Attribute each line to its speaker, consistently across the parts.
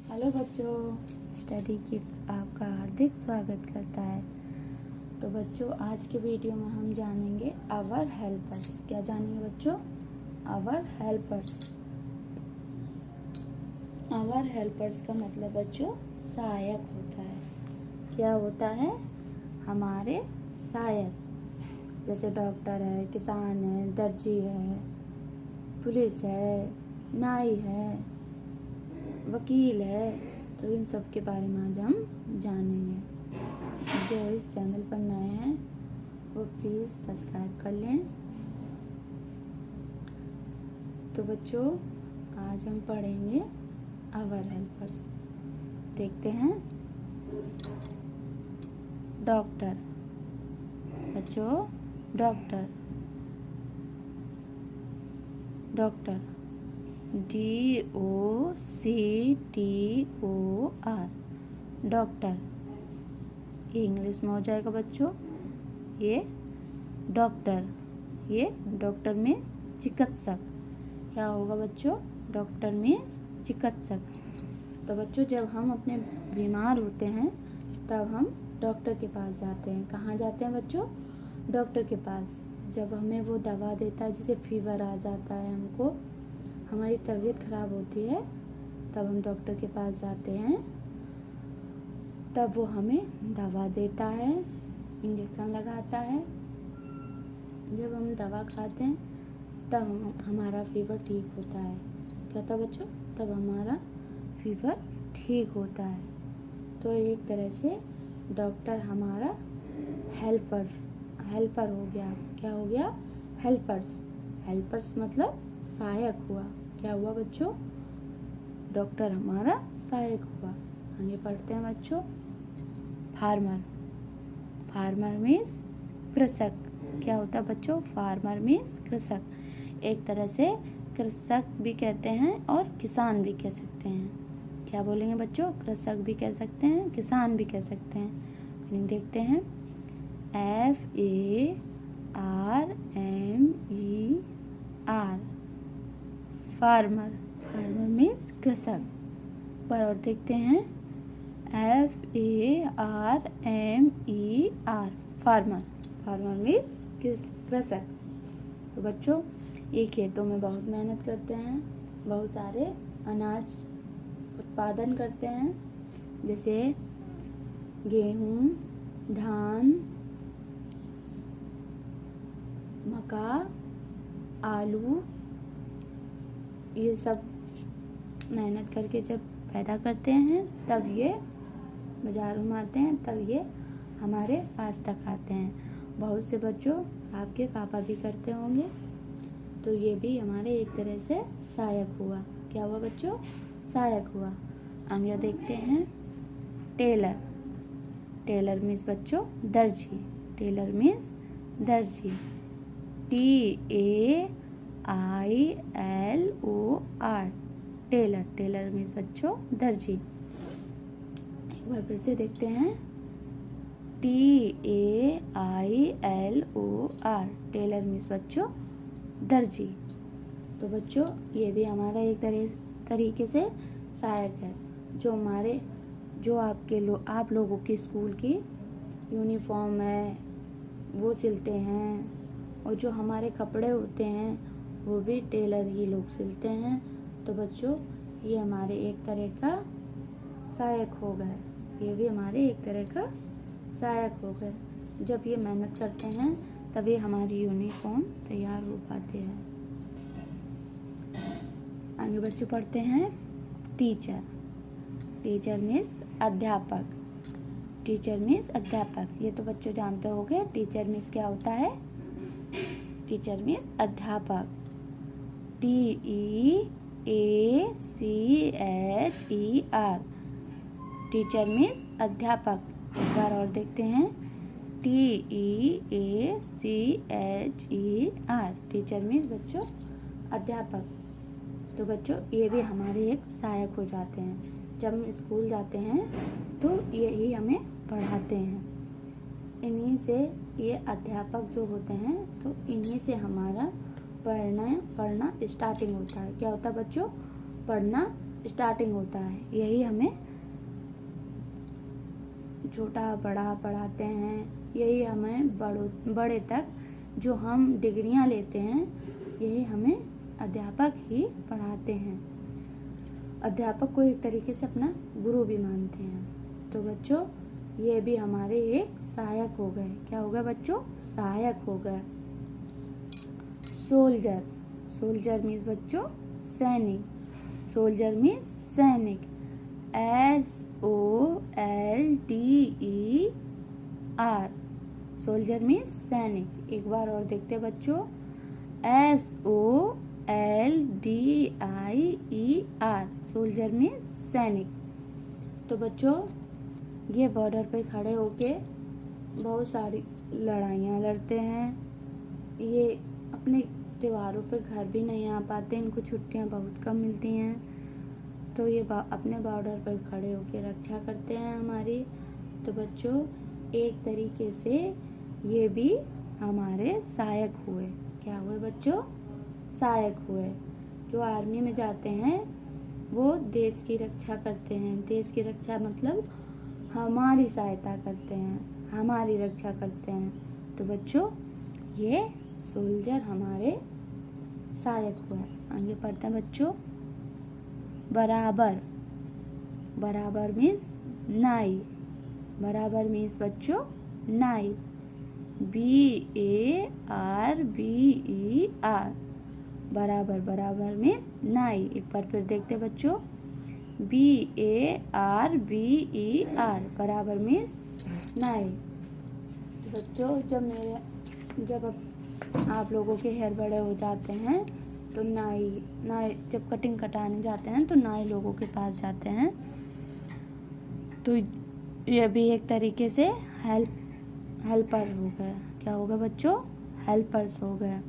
Speaker 1: Hello बच्चों, study kids आपका हार्दिक स्वागत करता है। तो बच्चों, आज के वीडियो में हम जानेंगे आवर हेल्पर्स। क्या जानेंगे बच्चों? Our helpers. आवर हेल्पर्स का मतलब बच्चों सहायक होता है। क्या होता है? हमारे सहायक। जैसे डॉक्टर है, किसान है, दर्जी है, पुलिस है, नाई है, वकील है। तो इन सब के बारे में आज हम जानेंगे। जो इस चैनल पर नए हैं वो प्लीज़ सब्सक्राइब कर लें। तो बच्चों, आज हम पढ़ेंगे आवर हेल्पर्स। देखते हैं। डॉक्टर। बच्चों, डॉक्टर डॉक्टर DOCTOR डॉक्टर। ये इंग्लिश में हो जाएगा बच्चों। ये डॉक्टर में चिकित्सक। क्या होगा बच्चों? डॉक्टर में चिकित्सक। तो बच्चों, जब हम अपने बीमार होते हैं तब हम डॉक्टर के पास जाते हैं। कहाँ जाते हैं बच्चों? डॉक्टर के पास। जब हमें वो दवा देता है, जैसे फीवर आ जाता है, हमको हमारी तबीयत ख़राब होती है, तब हम डॉक्टर के पास जाते हैं। तब वो हमें दवा देता है, इंजेक्शन लगाता है। जब हम दवा खाते हैं तब हमारा फीवर ठीक होता है। क्या होता है बच्चों? तब हमारा फीवर ठीक होता है। तो एक तरह से डॉक्टर हमारा हेल्पर हो गया। क्या हो गया? हेल्पर्स मतलब सहायक हुआ। क्या हुआ बच्चों? डॉक्टर हमारा सहायक हुआ। आगे पढ़ते हैं बच्चों। फार्मर मीन्स कृषक। क्या होता है बच्चों? फार्मर मीन्स कृषक। एक तरह से कृषक भी कहते हैं और किसान भी कह सकते हैं। क्या बोलेंगे बच्चों? कृषक भी कह सकते हैं, किसान भी कह सकते हैं। देखते हैं। FARMER फार्मर मीन्स कृषक। पर और देखते हैं। FARMER मीन्स कृषक। तो बच्चों, ये खेतों में बहुत मेहनत करते हैं, बहुत सारे अनाज उत्पादन करते हैं, जैसे गेहूँ, धान, मक्का, आलू। ये सब मेहनत करके जब पैदा करते हैं तब ये बाज़ारों में आते हैं, तब ये हमारे पास तक आते हैं। बहुत से बच्चों, आपके पापा भी करते होंगे। तो ये भी हमारे एक तरह से सहायक हुआ। क्या हुआ बच्चों? सहायक हुआ। आगे देखते हैं। टेलर मीन्स बच्चों दर्जी। TAILOR टेलर मीन्स बच्चों दर्जी। एक बार फिर से देखते हैं। TAILOR टेलर मीन्स बच्चों दर्जी। तो बच्चों, ये भी हमारा एक तरीके से सहायक है। जो आप लोगों की स्कूल की यूनिफॉर्म है वो सिलते हैं, और जो हमारे कपड़े होते हैं वो भी टेलर ही लोग सिलते हैं। तो बच्चों, ये हमारे एक तरह का सहायक हो गए। ये भी हमारे एक तरह का सहायक हो गए। जब ये मेहनत करते हैं तभी हमारी यूनिफॉर्म तैयार हो पाते हैं। आगे बच्चों पढ़ते हैं। टीचर मीन्स अध्यापक। ये तो बच्चों जानते होंगे। टीचर मीन्स क्या होता है? टीचर मीन्स अध्यापक। TEACHER टीचर मीन्स अध्यापक। एक बार और देखते हैं। TEACHER टीचर मीन्स बच्चों अध्यापक। तो बच्चों, ये भी हमारे एक सहायक हो जाते हैं। जब हम स्कूल जाते हैं तो यही हमें पढ़ाते हैं। इन्हीं से ये अध्यापक जो होते हैं, तो इन्हीं से हमारा पढ़ना स्टार्टिंग होता है। क्या होता है बच्चों? पढ़ना स्टार्टिंग होता है। यही हमें छोटा बड़ा पढ़ाते हैं, यही हमें बड़े तक जो हम डिग्रियां लेते हैं, यही हमें अध्यापक ही पढ़ाते हैं। अध्यापक को एक तरीके से अपना गुरु भी मानते हैं। तो बच्चों ये भी हमारे एक सहायक हो गए। क्या हो गए बच्चों? सहायक हो गए। सोल्जर, सोल्जर मीन्स बच्चों सैनिक। सोल्जर मीन्स सैनिक। SOLDER, सोल्जर मीन्स सैनिक। एक बार और देखते बच्चों, SOLDIER, सोल्जर मीन्स सैनिक। तो बच्चों ये बॉर्डर पे खड़े होके बहुत सारी लड़ाइयाँ लड़ते हैं। ये अपने त्योहारों पे घर भी नहीं आ पाते, इनको छुट्टियाँ बहुत कम मिलती हैं। तो ये अपने बॉर्डर पर खड़े होके रक्षा करते हैं हमारी। तो बच्चों एक तरीके से ये भी हमारे सहायक हुए। क्या हुए बच्चों? सहायक हुए। जो आर्मी में जाते हैं वो देश की रक्षा करते हैं। देश की रक्षा मतलब हमारी सहायता करते हैं, हमारी रक्षा करते हैं। तो बच्चों ये सोल्जर हमारे सहायक हुए। आगे पढ़ते हैं बच्चों। बराबर, बराबर मीन्स नाई। बराबर मीन्स बच्चों नाई। BARBER, बराबर, बराबर मीन्स नाई। एक बार फिर देखते बच्चों, BARBER, बराबर मीन्स नाई। बच्चों जब आप लोगों के हेयर बड़े हो जाते हैं तो नाई जब कटिंग कटाने जाते हैं तो नाई लोगों के पास जाते हैं। तो ये भी एक तरीके से हेल्पर हो गए। क्या हो गया बच्चों? हेल्पर्स हो गए।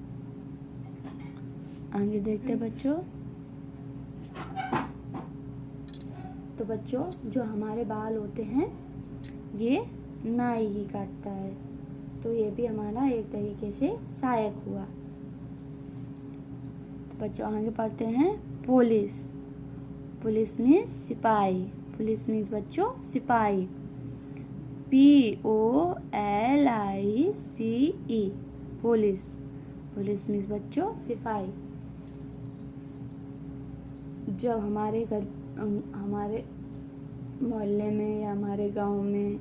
Speaker 1: आगे देखते बच्चों। तो बच्चों जो हमारे बाल होते हैं ये नाई ही काटता है। तो ये भी हमारा एक तरीके से सहायक हुआ। तो बच्चों आगे पढ़ते हैं। पुलिस, पुलिस मीन्स सिपाही। पुलिस मीन्स बच्चों सिपाही। POLICE, police. पुलिस मीन्स बच्चों सिपाही। जब हमारे मोहल्ले में या हमारे गांव में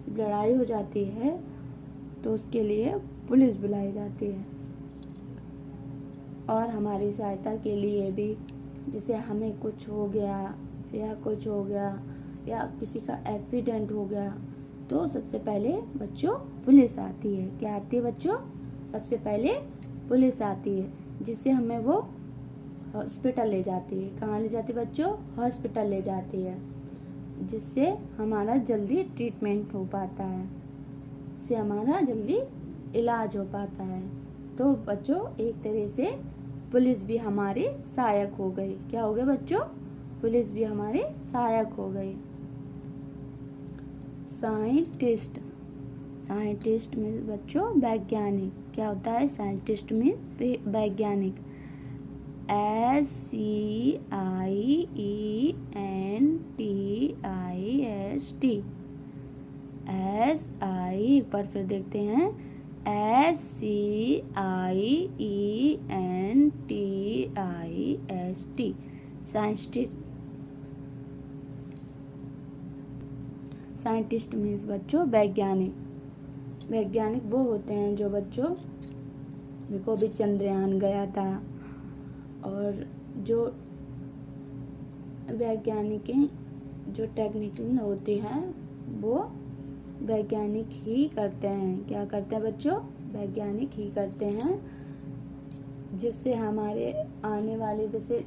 Speaker 1: लड़ाई हो जाती है तो उसके लिए पुलिस बुलाई जाती है। और हमारी सहायता के लिए भी, जैसे हमें कुछ हो गया या किसी का एक्सीडेंट हो गया तो सबसे पहले बच्चों पुलिस आती है। क्या आती है बच्चों? सबसे पहले पुलिस आती है, जिससे हमें वो हॉस्पिटल ले जाती है। कहाँ ले जाती है बच्चों? हॉस्पिटल ले जाती है, जिससे हमारा जल्दी ट्रीटमेंट हो पाता है, जिससे हमारा जल्दी इलाज हो पाता है। तो बच्चों एक तरह से पुलिस भी हमारी सहायक हो गई। क्या हो गया बच्चों? पुलिस भी हमारी सहायक हो गई। साइंटिस्ट, साइंटिस्ट मीन्स बच्चों वैज्ञानिक। क्या होता है? साइंटिस्ट मीन्स वैज्ञानिक। SCIENTIST, एक बार फिर देखते हैं। SCIENTIST, scientist. साइंटिस्ट मीन्स बच्चों वैज्ञानिक। वैज्ञानिक वो होते हैं जो बच्चों, देखो अभी चंद्रयान गया था, और जो वैज्ञानिक जो टेक्निकल होती है वो वैज्ञानिक ही करते हैं। क्या करते हैं बच्चों? वैज्ञानिक ही करते हैं, जिससे हमारे आने वाले, जैसे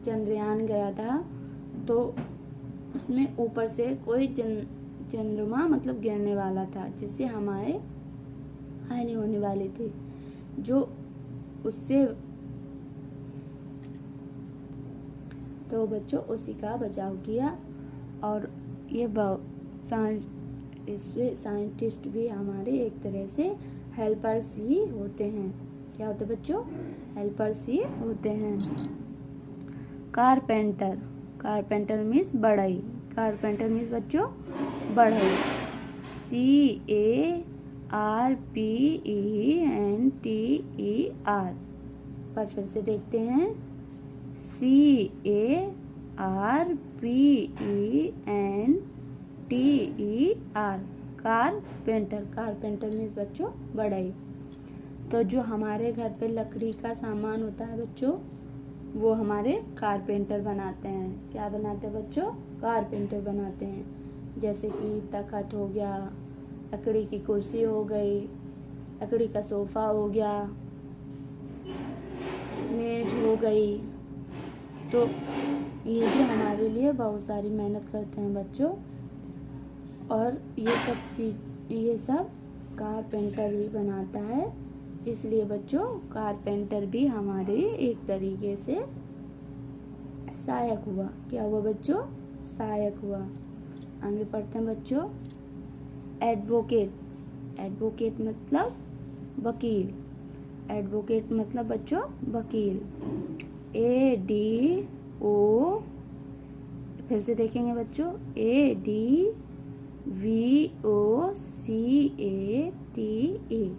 Speaker 1: चंद्रयान गया था तो उसमें ऊपर से कोई चंद्रमा मतलब गिरने वाला था, जिससे हमारे हानि होने वाली थी, जो उससे तो बच्चों उसी का बचाव किया। और ये साइंटिस्ट भी हमारे एक तरह से हेल्पर्स ही होते हैं। क्या होते हैं बच्चों? हेल्पर्स ही होते हैं। कारपेंटर, कारपेंटर मीन्स बढ़ई, कारपेंटर मीन्स बच्चों बढ़ई। CARPENTER पर फिर से देखते हैं, CARPENTER, कारपेंटर, कारपेंटर मीन्स बच्चों बढ़ई। तो जो हमारे घर पे लकड़ी का सामान होता है बच्चों, वो हमारे कारपेंटर बनाते हैं। क्या बनाते हैं बच्चों? कारपेंटर बनाते हैं। जैसे कि तखत हो गया, लकड़ी की कुर्सी हो गई, लकड़ी का सोफा हो गया, मेज हो गई। तो ये भी हमारे लिए बहुत सारी मेहनत करते हैं बच्चों। और ये सब कारपेंटर ही बनाता है। इसलिए बच्चों कारपेंटर भी हमारे एक तरीके से सहायक हुआ। क्या हुआ बच्चों? सहायक हुआ। आगे पढ़ते हैं बच्चों। एडवोकेट, एडवोकेट मतलब वकील, एडवोकेट मतलब बच्चों वकील। ADO, फिर से देखेंगे बच्चों, ADVOCATE।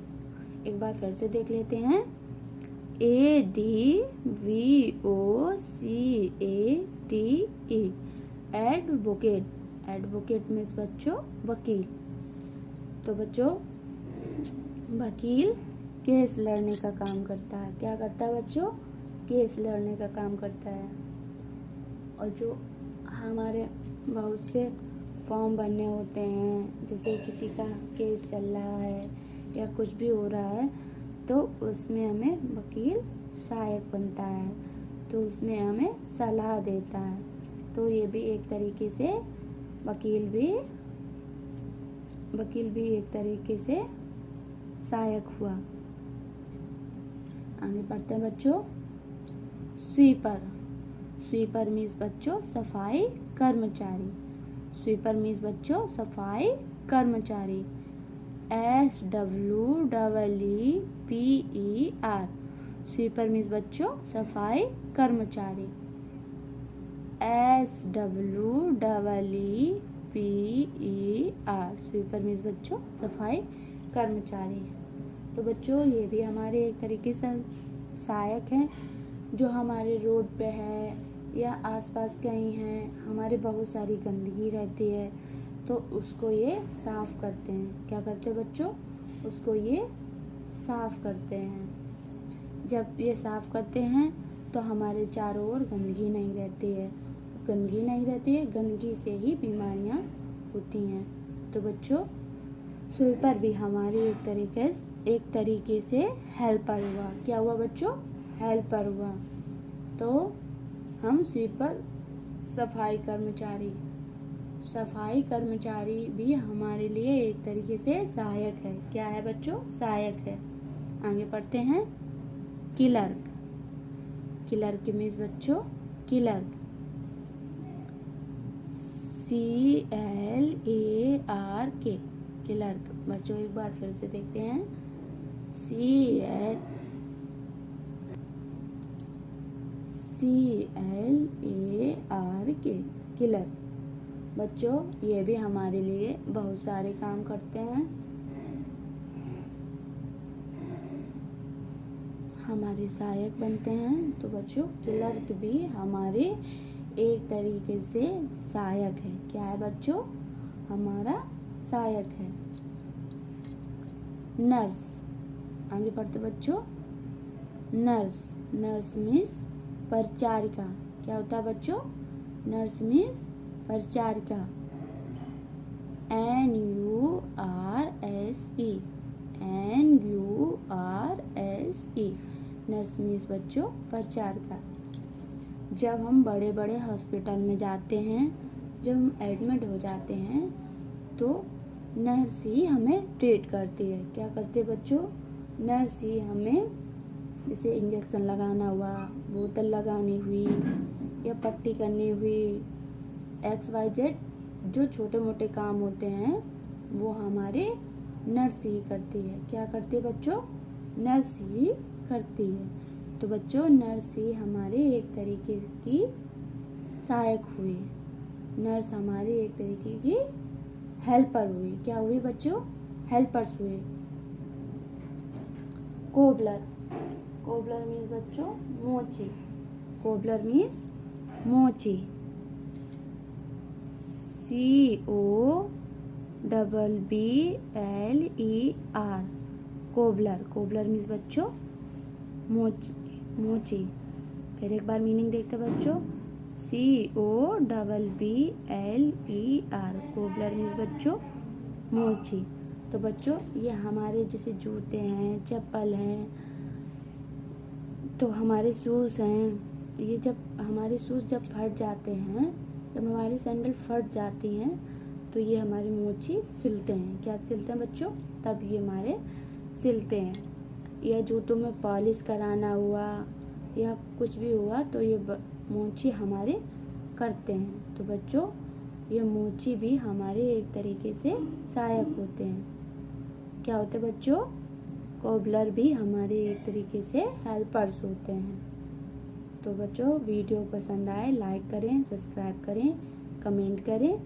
Speaker 1: एक बार फिर से देख लेते हैं, ADVOCATE, एडवोकेट, एडवोकेट मीन्स बच्चों वकील। तो बच्चों वकील केस लड़ने का काम करता है। क्या करता है बच्चों? केस लड़ने का काम करता है। और जो हमारे बहुत से फॉर्म भरने होते हैं, जैसे किसी का केस चल रहा है या कुछ भी हो रहा है, तो उसमें हमें वकील सहायक बनता है, तो उसमें हमें सलाह देता है। तो ये भी एक तरीके से वकील भी एक तरीके से सहायक हुआ। आगे पढ़ते हैं बच्चों। स्वीपर, स्वीपर मीन्स बच्चों सफाई कर्मचारी, स्वीपर मीन्स बच्चों सफाई कर्मचारी। SWEEPER, स्वीपर मीन्स बच्चों सफाई कर्मचारी। SWEEPER, स्वीपर मीन्स बच्चों सफाई कर्मचारी। तो बच्चों ये भी हमारे एक तरीके से सहायक हैं। जो हमारे रोड पे है या आसपास कहीं है, हमारे बहुत सारी गंदगी रहती है, तो उसको ये साफ करते हैं। क्या करते हैं बच्चों? उसको ये साफ करते हैं। जब ये साफ करते हैं तो हमारे चारों ओर गंदगी नहीं रहती है, गंदगी नहीं रहती है, गंदगी से ही बीमारियां होती हैं। तो बच्चों स्वीपर भी हमारी एक तरीके से हेल्पर हुआ। क्या हुआ बच्चों? हेल्पर हुआ। तो हम स्वीपर सफाई कर्मचारी भी हमारे लिए एक तरीके से सहायक है। क्या है बच्चों? सहायक है। आगे पढ़ते हैं। क्लर्क, क्लर्क मीन्स बच्चों क्लर्क, CLARK, क्लर्क। बच्चों एक बार फिर से देखते हैं, CLARK, क्लर्क। बच्चों ये भी हमारे लिए बहुत सारे काम करते हैं, हमारे सहायक बनते हैं। तो बच्चों क्लर्क भी हमारे एक तरीके से सहायक है। क्या है बच्चों? हमारा सहायक है। नर्स, आगे पढ़ते बच्चों। नर्स, नर्स मीन्स परिचारिका। क्या होता है बच्चों? नर्स मीन्स परिचारिका। NURSE, नर्स मीन्स बच्चों परिचारिका। जब हम बड़े बड़े हॉस्पिटल में जाते हैं, जब हम एडमिट हो जाते हैं, तो नर्स ही हमें ट्रीट करती है। क्या करते हैं बच्चों? नर्स ही हमें, जैसे इंजेक्शन लगाना हुआ, बोतल लगानी हुई या पट्टी करनी हुई, XYZ जो छोटे मोटे काम होते हैं वो हमारे नर्स ही करती है। क्या करती है बच्चों? नर्स ही करती है। तो बच्चों नर्स ही हमारे एक तरीके की सहायक हुई, नर्स हमारे एक तरीके की हेल्पर हुई। क्या हुई बच्चों? हेल्पर्स हुए। कोबलर, कोबलर मीन्स बच्चों मोची, कोबलर मीन्स मोची, COBBLER, कोबलर, कोबलर मीन्स बच्चों मोची, मोची। फिर एक बार मीनिंग देखते बच्चों, COBBLER, कोबलर मीन्स बच्चों मोची। तो बच्चों ये हमारे जैसे जूते हैं, चप्पल हैं, तो हमारे शूज़ हैं, ये जब हमारे शूज़ जब फट जाते हैं, जब हमारी सैंडल फट जाती हैं तो ये हमारी मोची सिलते हैं। क्या सिलते हैं बच्चों? तब ये हमारे सिलते हैं। या जूतों में पॉलिश कराना हुआ या कुछ भी हुआ तो ये मोची हमारे करते हैं। तो बच्चों ये मोची भी हमारे एक तरीके से सहायक होते हैं। क्या होते हैं बच्चों? कोबलर भी हमारे एक तरीके से हेल्पर्स होते हैं। तो बच्चों वीडियो पसंद आए लाइक करें, सब्सक्राइब करें, कमेंट करें।